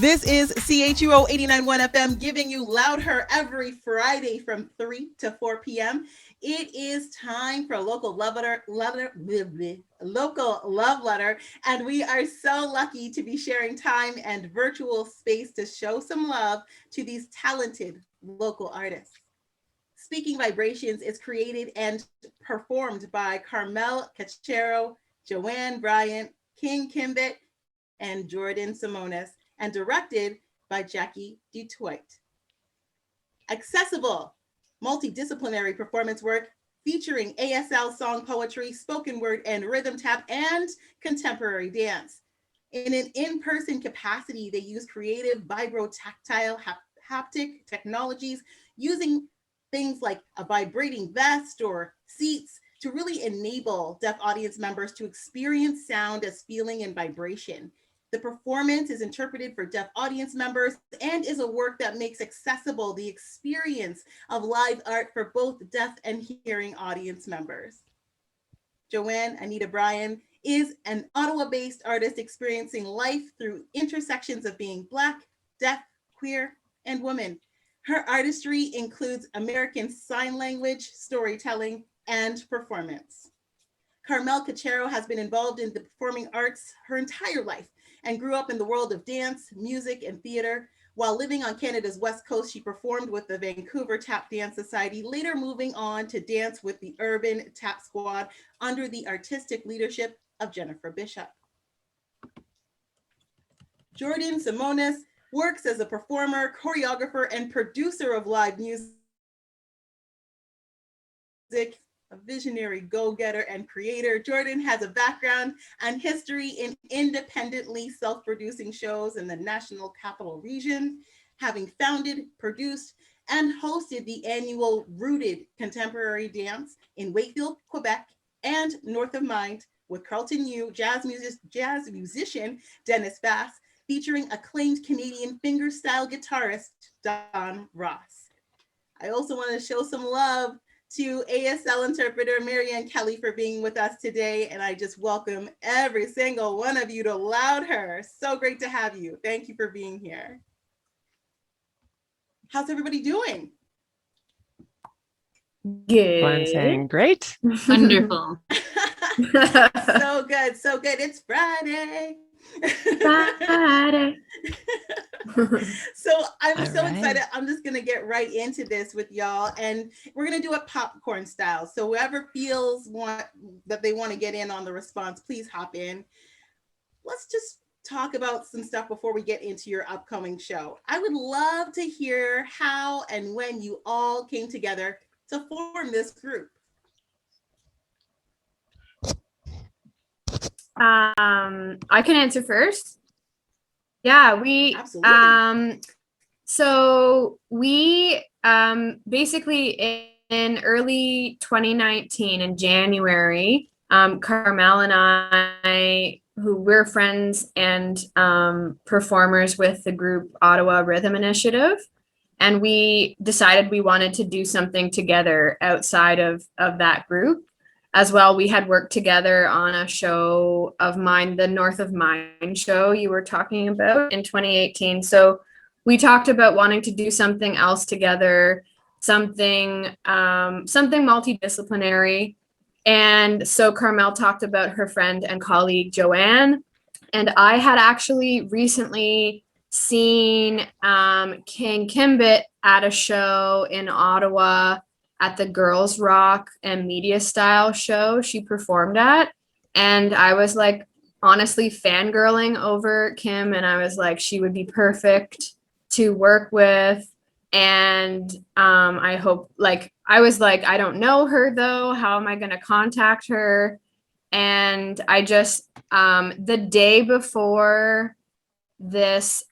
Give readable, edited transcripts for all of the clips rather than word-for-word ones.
This is CHUO 89.1 FM, giving you LoudHer every Friday from 3 to 4 p.m. It is time for local love letter, and we are so lucky to be sharing time and virtual space to show some love to these talented local artists. Speaking Vibrations is created and performed by Carmelle, Cachero, Joanne Bryant, King Kimbit, and Jordan Samonas, and directed by Jacqui Toit. Accessible, multidisciplinary performance work featuring ASL song poetry, spoken word and rhythm tap, and contemporary dance. In an in-person capacity, they use creative, vibro-tactile, haptic technologies using things like a vibrating vest or seats to really enable deaf audience members to experience sound as feeling and vibration. The performance is interpreted for deaf audience members and is a work that makes accessible the experience of live art for both deaf and hearing audience members. Joanne Anita Bryan is an Ottawa-based artist experiencing life through intersections of being Black, deaf, queer, and woman. Her artistry includes American Sign Language, storytelling, and performance. Carmelle Cachero has been involved in the performing arts her entire life and grew up in the world of dance, music, and theater. While living on Canada's West Coast, she performed with the Vancouver Tap Dance Society, later moving on to dance with the Urban Tap Squad under the artistic leadership of Jennifer Bishop. Jordan Samonas works as a performer, choreographer, and producer of live music, a visionary go-getter and creator. Jordan has a background and history in independently self-producing shows in the National Capital Region, having founded, produced, and hosted the annual Rooted Contemporary Dance in Wakefield, Quebec, and North of Mind with Carlton U jazz musician Dennis Bass, featuring acclaimed Canadian fingerstyle guitarist Don Ross. I also want to show some love to ASL interpreter Marianne Kelly for being with us today, and I just welcome every single one of you to LoudHer. So great to have you. Thank you for being here. How's everybody doing? Good. I'm saying great. Wonderful. So good, so good. It's Friday. Friday. So I'm so excited. I'm just going to get right into this with y'all, and we're going to do it popcorn style. So whoever feels that they want to get in on the response, please hop in. Let's just talk about some stuff before we get into your upcoming show. I would love to hear how and when you all came together to form this group. I can answer first. Yeah, we Absolutely. So we basically in early 2019 in January, Carmelle and I, who we're friends and performers with the group Ottawa Rhythm Initiative, and we decided we wanted to do something together outside of that group. As well, we had worked together on a show of mine, the North of Mind show you were talking about in 2018. So we talked about wanting to do something else together, something multidisciplinary. And so Carmelle talked about her friend and colleague Joanne, and I had actually recently seen King Kimbit at a show in Ottawa at the Girls Rock and Media Style show she performed at. And I was like, honestly fangirling over Kim. And I was like, she would be perfect to work with. And I hope, I was like, I don't know her though. How am I going to contact her? And I just, the day before this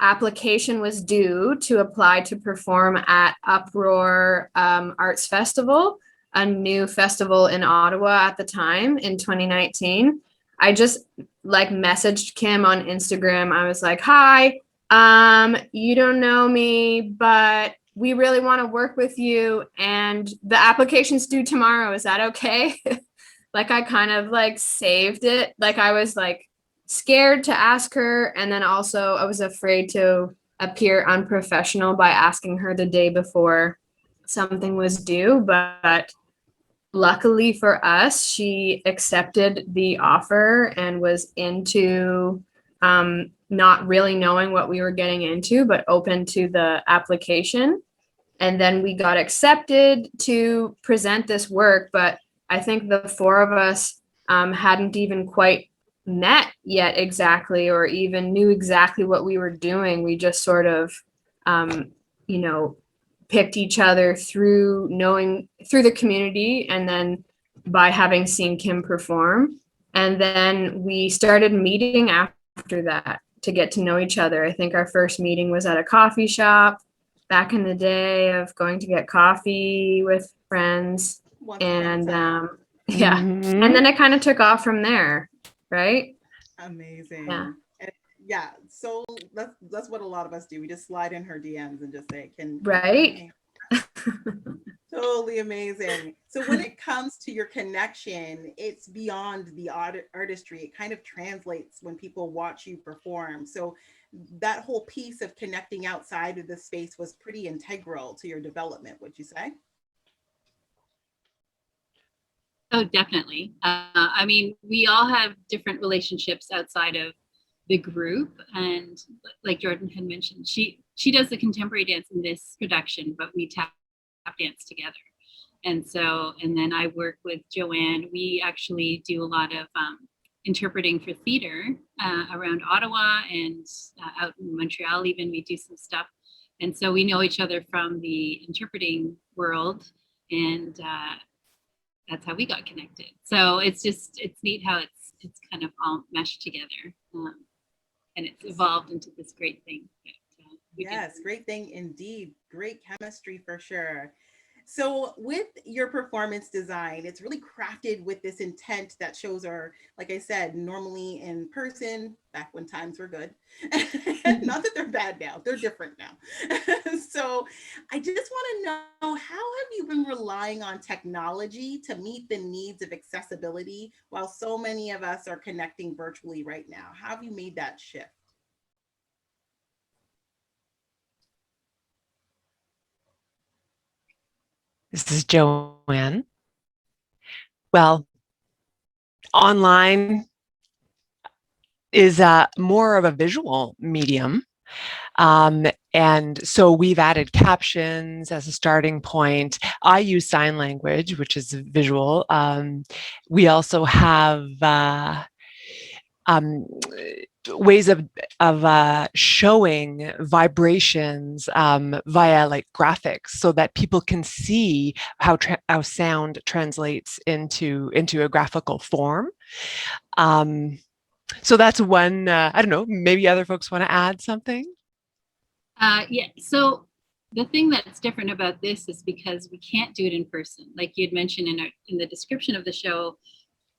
application was due to apply to perform at Uproar Arts Festival, a new festival in Ottawa at the time in 2019. I just messaged Kim on Instagram. I was like, hi, you don't know me, but we really want to work with you. And the application's due tomorrow. Is that okay? I kind of saved it. I was scared to ask her. And then also I was afraid to appear unprofessional by asking her the day before something was due. But luckily for us, she accepted the offer and was into not really knowing what we were getting into, but open to the application. And then we got accepted to present this work. But I think the four of us hadn't even quite met yet exactly, or even knew exactly what we were doing. We just sort of, you know, picked each other through knowing through the community, and then by having seen Kim perform. And then we started meeting after that to get to know each other. I think our first meeting was at a coffee shop back in the day of going to get coffee with friends. And yeah, and then it kind of took off from there, right? Amazing. Yeah. And yeah, so that's what a lot of us do. We just slide in her DMs and just say, can right? Totally amazing. So when it comes to your connection, it's beyond the artistry. It kind of translates when people watch you perform. So that whole piece of connecting outside of the space was pretty integral to your development, would you say? Oh, definitely. I mean, we all have different relationships outside of the group, and like Jordan had mentioned, she does the contemporary dance in this production, but we tap dance together. And so, and then I work with Joanne. We actually do a lot of interpreting for theater around Ottawa and out in Montreal. Even we do some stuff, and so we know each other from the interpreting world, and that's how we got connected. So it's neat how it's kind of all meshed together, and it's evolved into this great thing. Yes, great thing indeed. Great chemistry for sure. So with your performance design, it's really crafted with this intent that shows are, like I said, normally in person, back when times were good. Not that they're bad now, they're different now. So I just want to know, how have you been relying on technology to meet the needs of accessibility while so many of us are connecting virtually right now? How have you made that shift? This is Joanne. Well, online is more of a visual medium. And so we've added captions as a starting point. I use sign language, which is visual. We also have ways of showing vibrations via like graphics, so that people can see how sound translates into a graphical form. So that's one. I don't know. Maybe other folks want to add something. Yeah. So the thing that's different about this is because we can't do it in person, like you'd mentioned in the description of the show.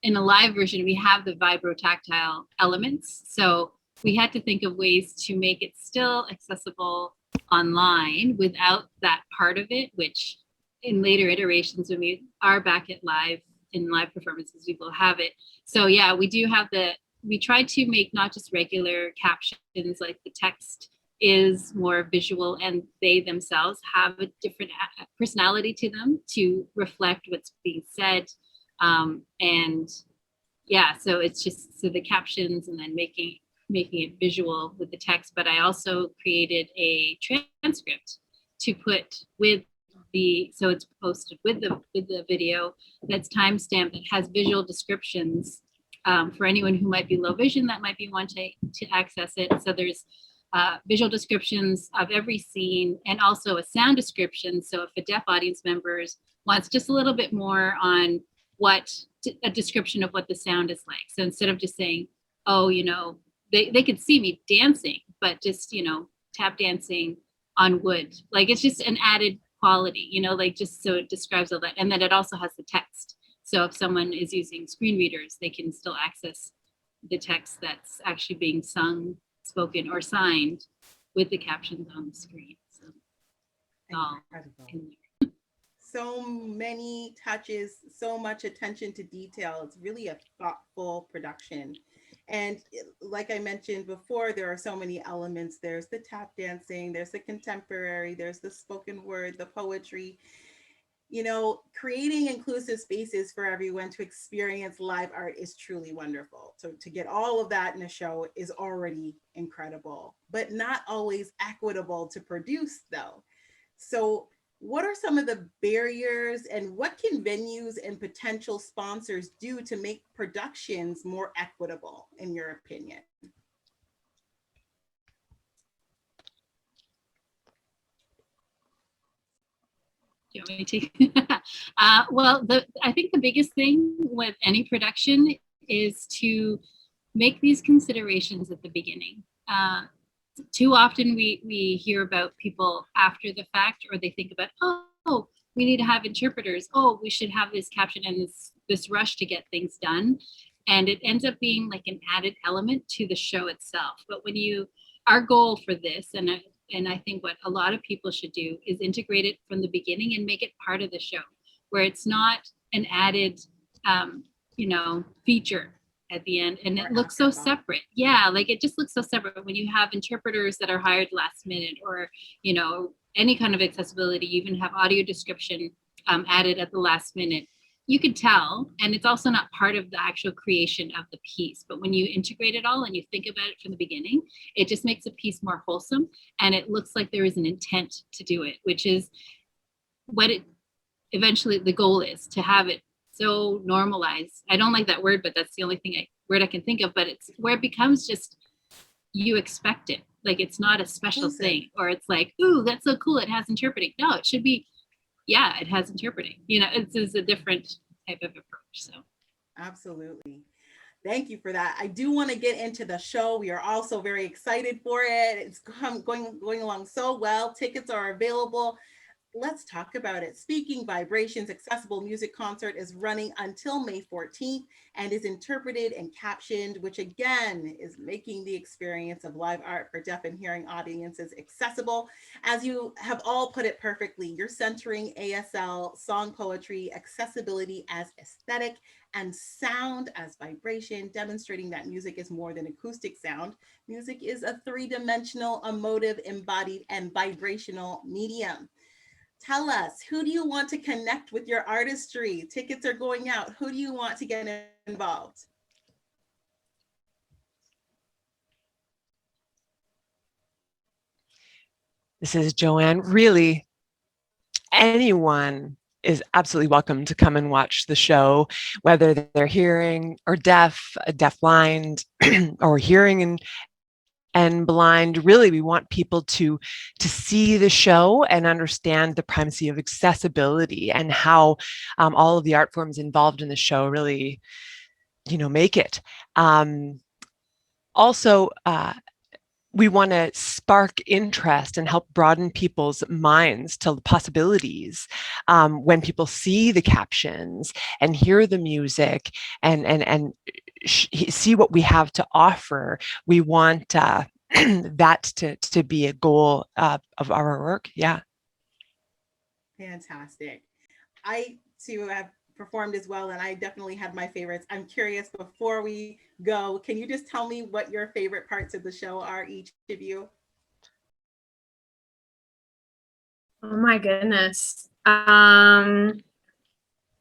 In a live version, we have the vibrotactile elements. So we had to think of ways to make it still accessible online without that part of it, which in later iterations, when we are back at live performances, we will have it. So yeah, we try to make not just regular captions, like the text is more visual and they themselves have a different personality to them to reflect what's being said. And yeah, so it's just the captions and then making it visual with the text. But I also created a transcript to put with so it's posted with the video that's timestamped, that has visual descriptions for anyone who might be low vision that might be wanting to access it. So there's visual descriptions of every scene, and also a sound description. So if a deaf audience member wants just a little bit more on a description of what the sound is like. So instead of just saying, oh, they could see me dancing, but just, tap dancing on wood. Like it's just an added quality, like just so it describes all that. And then it also has the text. So if someone is using screen readers, they can still access the text that's actually being sung, spoken, or signed with the captions on the screen. So so many touches, so much attention to detail. It's really a thoughtful production. And like I mentioned before, there are so many elements. There's the tap dancing, there's the contemporary, there's the spoken word, the poetry. You know, creating inclusive spaces for everyone to experience live art is truly wonderful. So to get all of that in a show is already incredible, but not always equitable to produce though. So what are some of the barriers and what can venues and potential sponsors do to make productions more equitable, in your opinion? Do you want me to? Well, I think the biggest thing with any production is to make these considerations at the beginning. Too often we hear about people after the fact, or they think about, oh, we need to have interpreters. Oh, we should have this caption and this rush to get things done. And it ends up being like an added element to the show itself. But our goal for this, and I think what a lot of people should do, is integrate it from the beginning and make it part of the show, where it's not an added, feature at the end, and it looks so separate. Yeah, like it just looks so separate when you have interpreters that are hired last minute, or any kind of accessibility. You even have audio description added at the last minute. You could tell, and it's also not part of the actual creation of the piece. But when you integrate it all and you think about it from the beginning, it just makes a piece more wholesome, and it looks like there is an intent to do it, which is what it eventually the goal is, to have it so normalized. I don't like that word, but that's the only word I can think of. But it's where it becomes just, you expect it. Like it's not a special thing, or it's like, ooh, that's so cool, it has interpreting. No, it should be, yeah, it has interpreting. It's a different type of approach. So absolutely. Thank you for that. I do want to get into the show. We are also very excited for it. It's going along so well. Tickets are available. Let's talk about it. Speaking Vibrations Accessible Music Concert is running until May 14th and is interpreted and captioned, which again is making the experience of live art for deaf and hearing audiences accessible. As you have all put it perfectly, you're centering ASL song poetry, accessibility as aesthetic, and sound as vibration, demonstrating that music is more than acoustic sound. Music is a three-dimensional, emotive, embodied, and vibrational medium. Tell us, who do you want to connect with your artistry? Tickets are going out. Who do you want to get involved? This is Joanne. Really, anyone is absolutely welcome to come and watch the show, whether they're hearing or deaf, deafblind, or hearing and blind. Really, we want people to see the show and understand the primacy of accessibility, and how all of the art forms involved in the show really, make it. Also, we want to spark interest and help broaden people's minds to possibilities. When people see the captions and hear the music and see what we have to offer, we want that to be a goal of our work. Yeah. Fantastic. I too have performed as well, and I definitely had my favorites. I'm curious, before we go, can you just tell me what your favorite parts of the show are, each of you? Oh my goodness.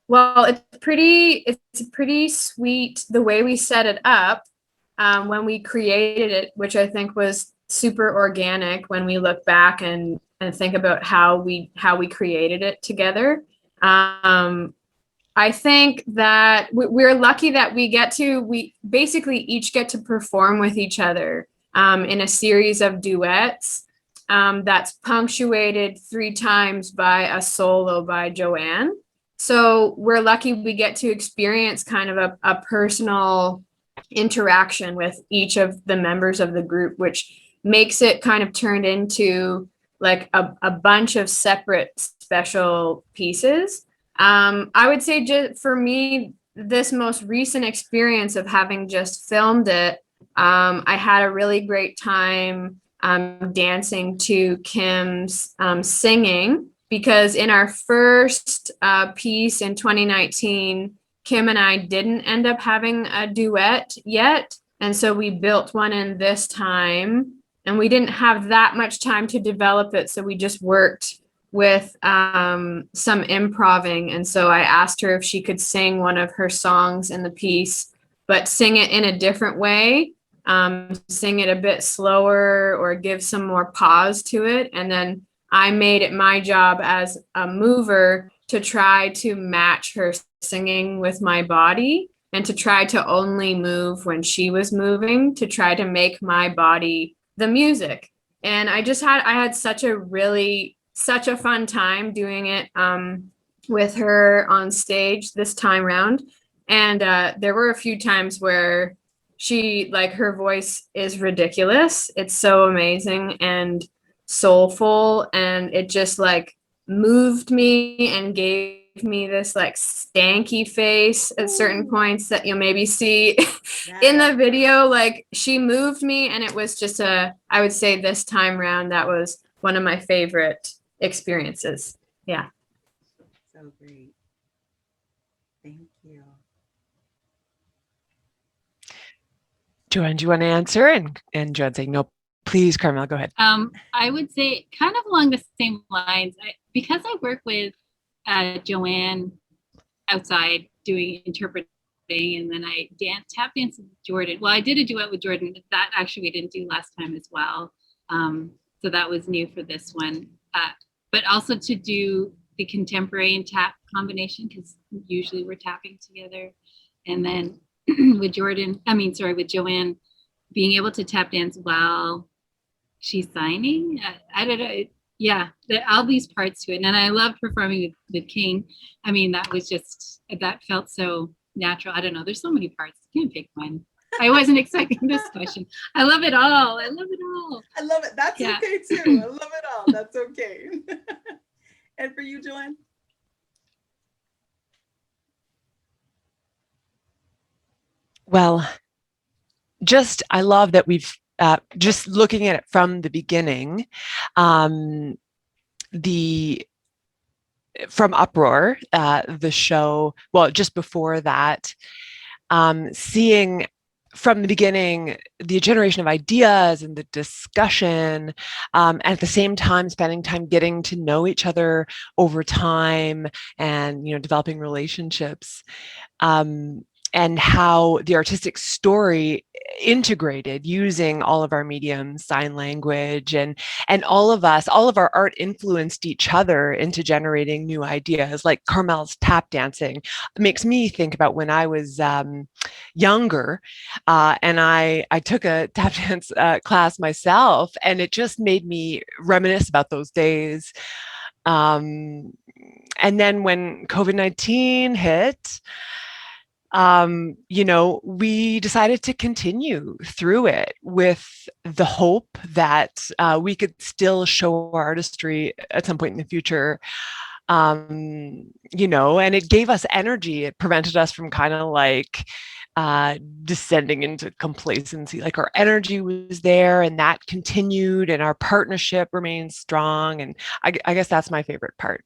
Well, it's pretty sweet the way we set it up when we created it, which I think was super organic when we look back and think about how we created it together. I think that we're lucky that we basically each get to perform with each other in a series of duets that's punctuated 3 times by a solo by Joanne. So we're lucky we get to experience kind of a personal interaction with each of the members of the group, which makes it kind of turned into like a bunch of separate special pieces. I would say, just for me, this most recent experience of having just filmed it, I had a really great time dancing to Kim's singing, because in our first piece in 2019, Kim and I didn't end up having a duet yet. And so we built one in this time, and we didn't have that much time to develop it. So we just worked with some improving. And so I asked her if she could sing one of her songs in the piece, but sing it in a different way, sing it a bit slower or give some more pause to it. And then I made it my job as a mover to try to match her singing with my body and to try to only move when she was moving, to try to make my body the music. And I had such a fun time doing it with her on stage this time round. And there were a few times where her voice is ridiculous. It's so amazing and soulful, and it just like moved me and gave me this like stanky face at certain points that you'll maybe see in the video. Like, she moved me, and it was just I would say this time round, that was one of my favorite experiences. Yeah. So great. Thank you. Joanne, do you want to answer? And Joanne saying, no, please, Carmelle, go ahead. I would say kind of along the same lines, because I work with Joanne outside doing interpreting, and then I tap dance with Jordan. Well, I did a duet with Jordan. That actually we didn't do last time as well. So that was new for this one. But also to do the contemporary and tap combination, because usually we're tapping together. And then with Joanne, being able to tap dance while she's signing. I don't know. Yeah, all these parts to it. And I loved performing with King. I mean, that felt so natural. I don't know. There's so many parts. You can't pick one. I wasn't expecting this question. I love it all. I love it all. I love it. That's okay too. I love it all. That's okay. And for you, Joanne? Well, I love that we've just looking at it from the beginning, from Uproar, the show, well, just before that, seeing from the beginning the generation of ideas and the discussion, and at the same time spending time getting to know each other over time and, developing relationships. And how the artistic story integrated using all of our mediums, sign language, and all of our art influenced each other into generating new ideas. Like Carmelle's tap dancing makes me think about when I was younger, and I took a tap dance class myself, and it just made me reminisce about those days. And then when COVID-19 hit, we decided to continue through it with the hope that we could still show our artistry at some point in the future. And it gave us energy. It prevented us from kind of like descending into complacency. Like, our energy was there, and that continued, and our partnership remained strong. And I guess that's my favorite part.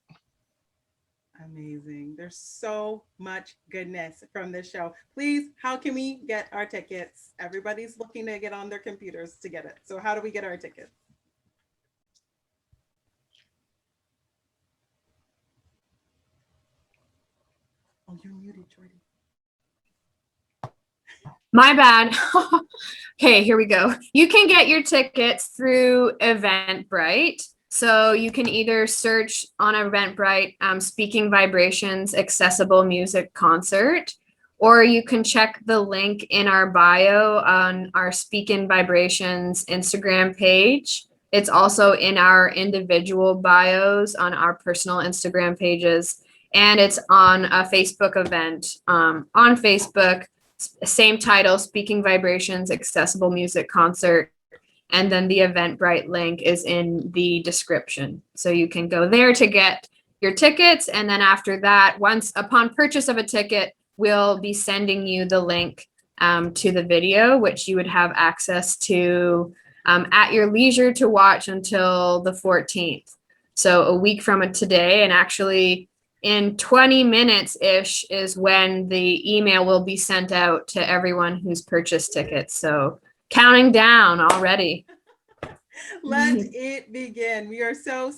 Amazing. There's so much goodness from this show. Please, how can we get our tickets? Everybody's looking to get on their computers to get it. So how do we get our tickets? Oh, you're muted, Jordy. My bad. Okay, here we go. You can get your tickets through Eventbrite. So you can either search on Eventbrite, Speaking Vibrations Accessible Music Concert, or you can check the link in our bio on our Speaking Vibrations Instagram page. It's also in our individual bios on our personal Instagram pages, and it's on a Facebook event on Facebook, same title, Speaking Vibrations Accessible Music Concert. And then the Eventbrite link is in the description. So you can go there to get your tickets. And then after that, once upon purchase of a ticket, we'll be sending you the link to the video, which you would have access to at your leisure to watch until the 14th. So a week from today. And actually in 20 minutes ish is when the email will be sent out to everyone who's purchased tickets. So counting down already. Let it begin. We are so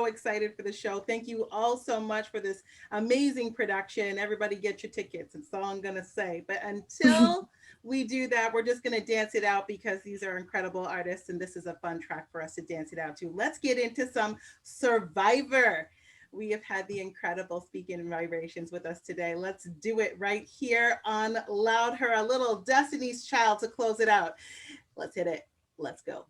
excited for the show. Thank you all so much for this amazing production. Everybody get your tickets. That's all I'm going to say. But until we do that, we're just going to dance it out because these are incredible artists and this is a fun track for us to dance it out to. Let's get into some Survivor. We have had the incredible Speaking in Vibrations with us today. Let's do it right here on LoudHer, a little Destiny's Child to close it out. Let's hit it. Let's go.